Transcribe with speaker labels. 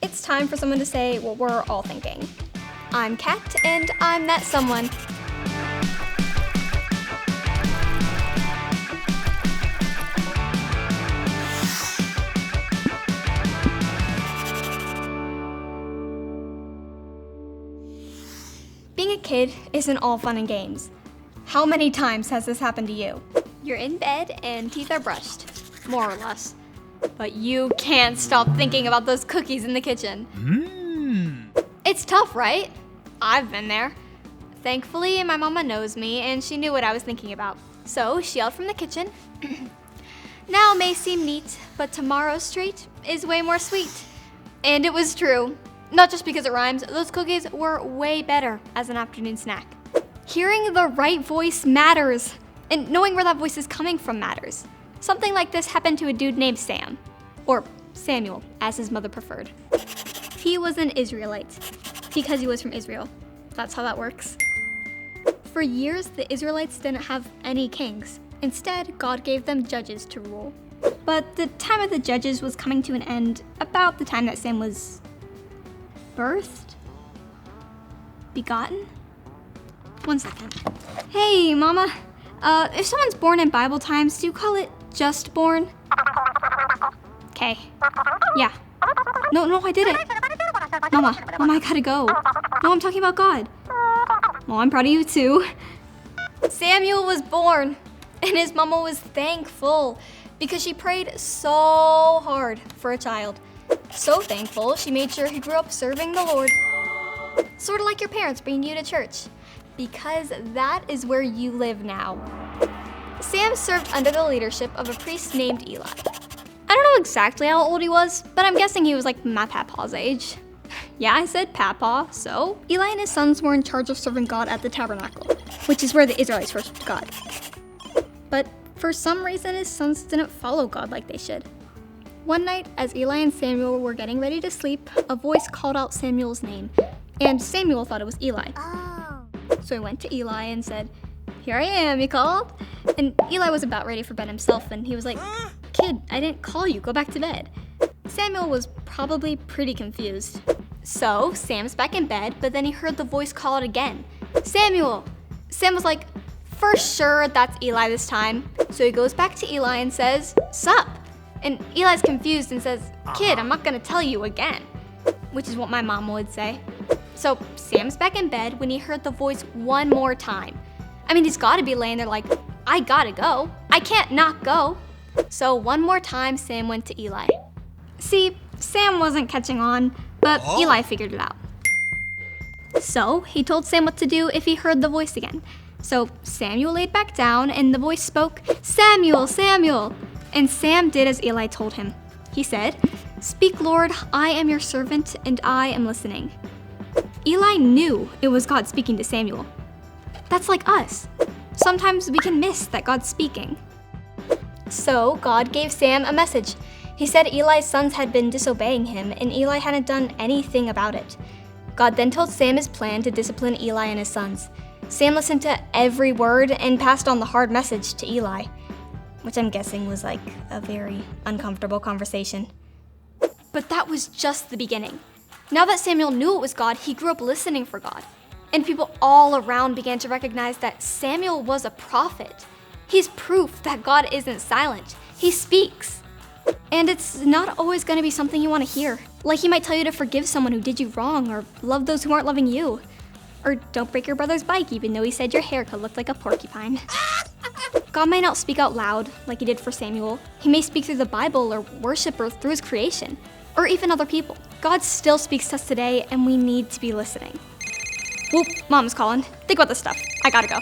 Speaker 1: it's time for someone to say what we're all thinking. I'm Kat, and I'm that someone. Being a kid isn't all fun and games. How many times has this happened to you? You're in bed and teeth are brushed, more or less. But you can't stop thinking about those cookies in the kitchen. It's tough, right? I've been there. Thankfully, my mama knows me and she knew what I was thinking about. So she yelled from the kitchen, "Now may seem neat, but tomorrow's treat is way more sweet." And it was true. Not just because it rhymes, those cookies were way better as an afternoon snack. Hearing the right voice matters, and knowing where that voice is coming from matters. Something like this happened to a dude named Sam, or Samuel, as his mother preferred. He was an Israelite, because he was from Israel. That's how that works. For years, the Israelites didn't have any kings. Instead, God gave them judges to rule. But the time of the judges was coming to an end about the time that Sam was birthed? Begotten? One second. Hey, Mama. If someone's born in Bible times, do you call it just born? Okay. Yeah. No, I didn't. Mama, I gotta go. No, I'm talking about God. Well, I'm proud of you too. Samuel was born, and his mama was thankful because she prayed so hard for a child. So thankful, she made sure he grew up serving the Lord. Sort of like your parents bringing you to church, because that is where you live now. Sam served under the leadership of a priest named Eli. I don't know exactly how old he was, but I'm guessing he was like my papa's age. Yeah, I said papa, so Eli and his sons were in charge of serving God at the tabernacle, which is where the Israelites worshiped God. But for some reason, his sons didn't follow God like they should. One night, as Eli and Samuel were getting ready to sleep, a voice called out Samuel's name, and Samuel thought it was Eli. So he went to Eli and said, "Here I am," he called. And Eli was about ready for bed himself, and he was like, "Kid, I didn't call you, go back to bed." Samuel was probably pretty confused. So Sam's back in bed, but then he heard the voice call out again, "Samuel!" Sam was like, for sure that's Eli this time. So he goes back to Eli and says, "Sup?" And Eli's confused and says, "Kid, I'm not gonna tell you again," which is what my mom would say. So Sam's back in bed when he heard the voice one more time. I mean, he's gotta be laying there like, I gotta go. I can't not go. So one more time, Sam went to Eli. See, Sam wasn't catching on, but Eli figured it out. So he told Sam what to do if he heard the voice again. So Samuel laid back down and the voice spoke, "Samuel, Samuel." And Sam did as Eli told him. He said, "Speak, Lord, I am your servant and I am listening." Eli knew it was God speaking to Samuel. That's like us. Sometimes we can miss that God's speaking. So God gave Sam a message. He said Eli's sons had been disobeying him and Eli hadn't done anything about it. God then told Sam his plan to discipline Eli and his sons. Sam listened to every word and passed on the hard message to Eli, which I'm guessing was like a very uncomfortable conversation. But that was just the beginning. Now that Samuel knew it was God, he grew up listening for God. And people all around began to recognize that Samuel was a prophet. He's proof that God isn't silent. He speaks. And it's not always going to be something you want to hear. Like he might tell you to forgive someone who did you wrong, or love those who aren't loving you. Or don't break your brother's bike even though he said your haircut looked like a porcupine. God may not speak out loud like he did for Samuel. He may speak through the Bible or worship or through his creation, or even other people. God still speaks to us today and we need to be listening. Whoop, Mom's calling. Think about this stuff. I gotta go.